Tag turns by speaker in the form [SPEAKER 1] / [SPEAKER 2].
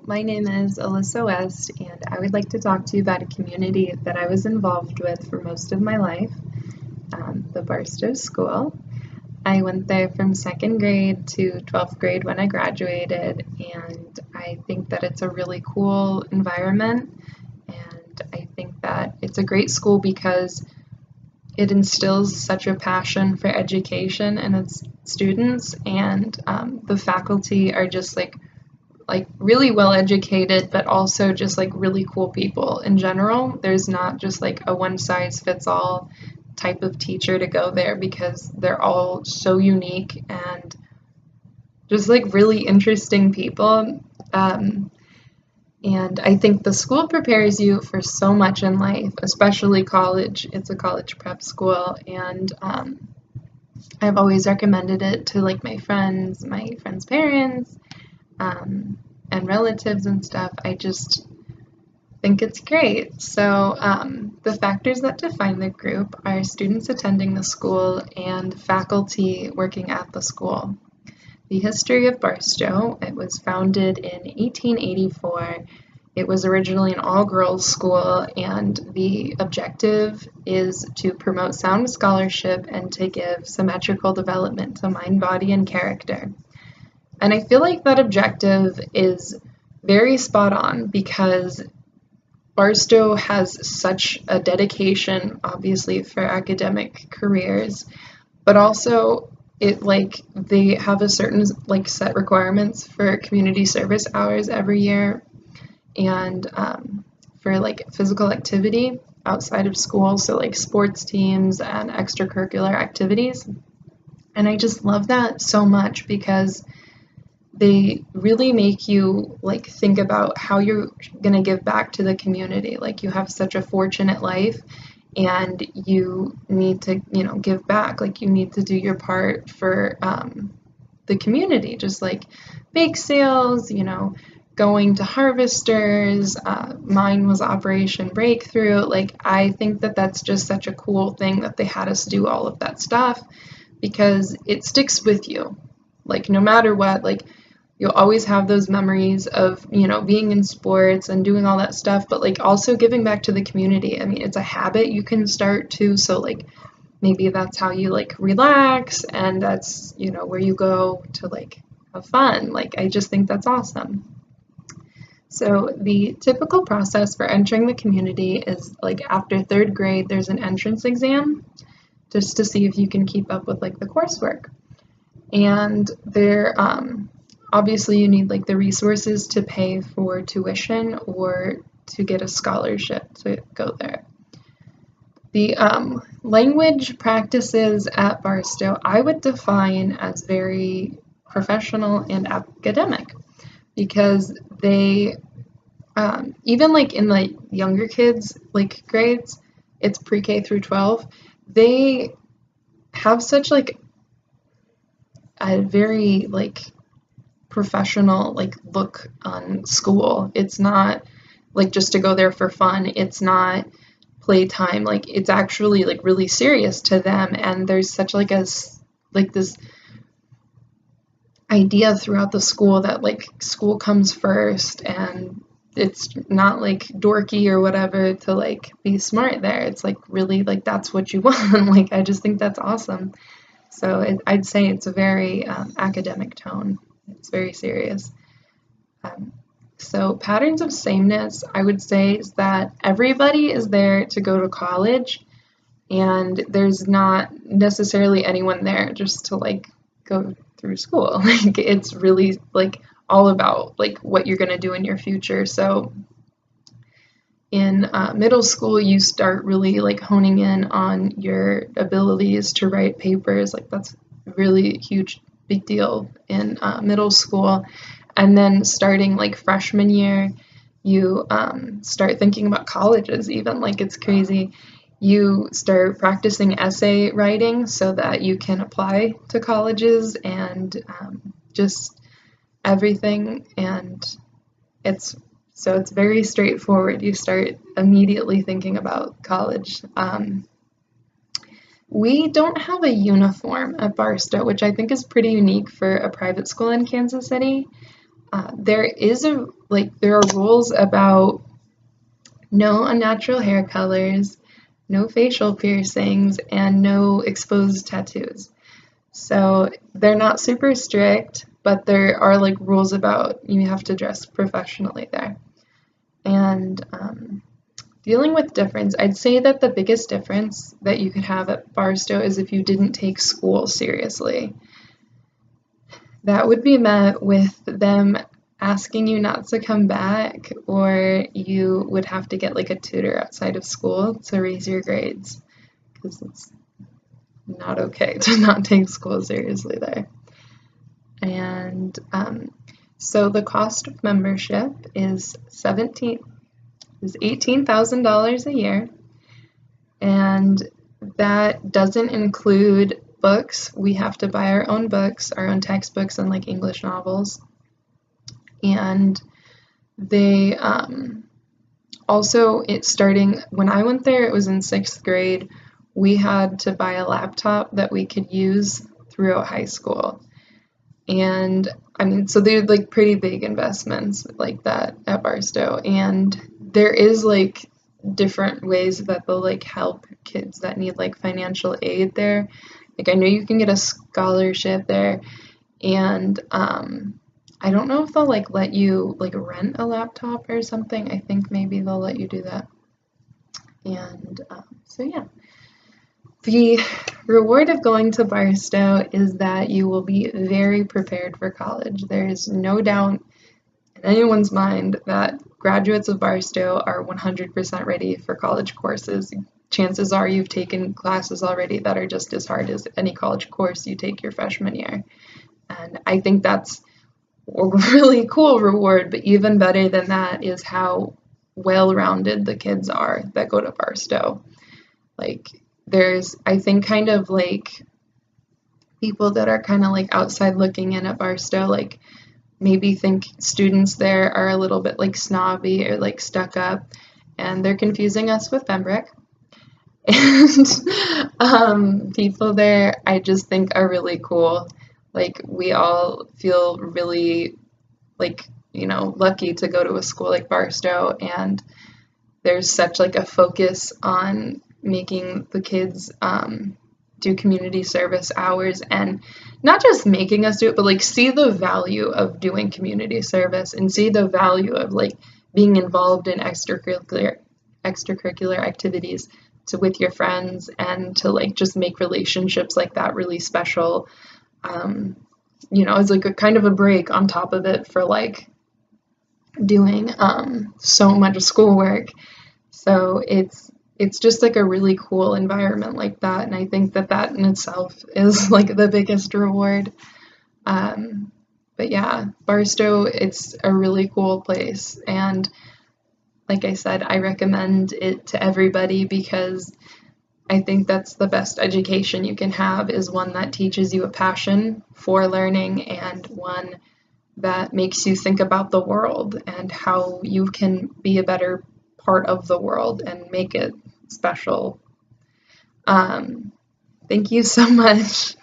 [SPEAKER 1] My name is Alyssa West, and I would like to talk to you about a community that I was involved with for most of my life, the Barstow School. I went there from second grade to 12th grade when I graduated, and I think that it's a really cool environment, and I think that it's a great school because it instills such a passion for education in its students, and the faculty are just like really well educated, but also just like really cool people in general. There's not just like a one size fits all type of teacher to go there because they're all so unique and just like really interesting people. And I think the school prepares you for so much in life, especially college. It's a college prep school, and I've always recommended it to like my friends' parents, and relatives and stuff. I just think it's great. So the factors that define the group are students attending the school and faculty working at the school. The history of Barstow: it was founded in 1884. It was originally an all-girls school, and the objective is to promote sound scholarship and to give symmetrical development to mind, body, and character. And I feel like that objective is very spot on because Barstow has such a dedication, obviously, for academic careers, but also they have a certain set requirements for community service hours every year, and for like physical activity outside of school, so like sports teams and extracurricular activities. And I just love that so much because they really make you like think about how you're going to give back to the community. Like, you have such a fortunate life and you need to, give back. Like, you need to do your part for the community, just like bake sales, going to harvesters. Mine was Operation Breakthrough. Like, I think that that's just such a cool thing that they had us do all of that stuff because it sticks with you. Like, no matter what, like, you'll always have those memories of, being in sports and doing all that stuff, but like also giving back to the community. I mean, it's a habit you can start too. So like maybe that's how you like relax, and that's, where you go to like have fun. Like, I just think that's awesome. So the typical process for entering the community is like after third grade, there's an entrance exam just to see if you can keep up with like the coursework. And there, obviously, you need like the resources to pay for tuition or to get a scholarship to go there. The language practices at Barstow I would define as very professional and academic because they, even like in the younger kids, like grades, it's pre-K through 12, they have such like a very like professional like look on school. It's not like just to go there for fun. It's not playtime. Like, it's actually like really serious to them, and there's such like this idea throughout the school that like school comes first, and it's not like dorky or whatever to like be smart there. It's like really like that's what you want. Like, I just think that's awesome. So I'd say it's a very academic tone. It's very serious. So patterns of sameness, I would say, is that everybody is there to go to college, and there's not necessarily anyone there just to like go through school. Like, it's really like all about like what you're going to do in your future. So in middle school, you start really like honing in on your abilities to write papers. Like, that's really huge, big deal in middle school. And then starting like freshman year, you start thinking about colleges even. Like, it's crazy. You start practicing essay writing so that you can apply to colleges and just everything. And it's very straightforward. You start immediately thinking about college. We don't have a uniform at Barstow, which I think is pretty unique for a private school in Kansas City. There is a there are rules about no unnatural hair colors, no facial piercings, and no exposed tattoos. So they're not super strict, but there are like rules about you have to dress professionally there. And dealing with difference, I'd say that the biggest difference that you could have at Barstow is if you didn't take school seriously. That would be met with them asking you not to come back, or you would have to get like a tutor outside of school to raise your grades, because it's not okay to not take school seriously there. And so the cost of membership is $18,000 a year, and that doesn't include books. We have to buy our own books, our own textbooks, and like English novels. And they also, it's starting when I went there, it was in 6th grade. We had to buy a laptop that we could use throughout high school. And I mean, so they're like pretty big investments like that at Barstow. And there is like different ways that they'll like help kids that need like financial aid there. Like I know you can get a scholarship there, and I don't know if they'll like let you like rent a laptop or something. I think maybe they'll let you do that. And so yeah. The reward of going to Barstow is that you will be very prepared for college. There is no doubt in anyone's mind that graduates of Barstow are 100% ready for college courses. Chances are you've taken classes already that are just as hard as any college course you take your freshman year. And I think that's a really cool reward, but even better than that is how well-rounded the kids are that go to Barstow. Like, there's, I think, kind of like people that are kind of like outside looking in at Barstow, like maybe think students there are a little bit like snobby or like stuck up, and they're confusing us with Pembroke. And people there, I just think are really cool. Like we all feel really like, lucky to go to a school like Barstow, and there's such like a focus on making the kids do community service hours, and not just making us do it, but like see the value of doing community service and see the value of like being involved in extracurricular activities with your friends, and to like just make relationships like that really special. It's like a kind of a break on top of it for like doing so much schoolwork. So it's just like a really cool environment like that, and I think that in itself is like the biggest reward. But yeah, Barstow, it's a really cool place, and like I said, I recommend it to everybody because I think that's the best education you can have, is one that teaches you a passion for learning, and one that makes you think about the world and how you can be a better part of the world and make it special. Thank you so much.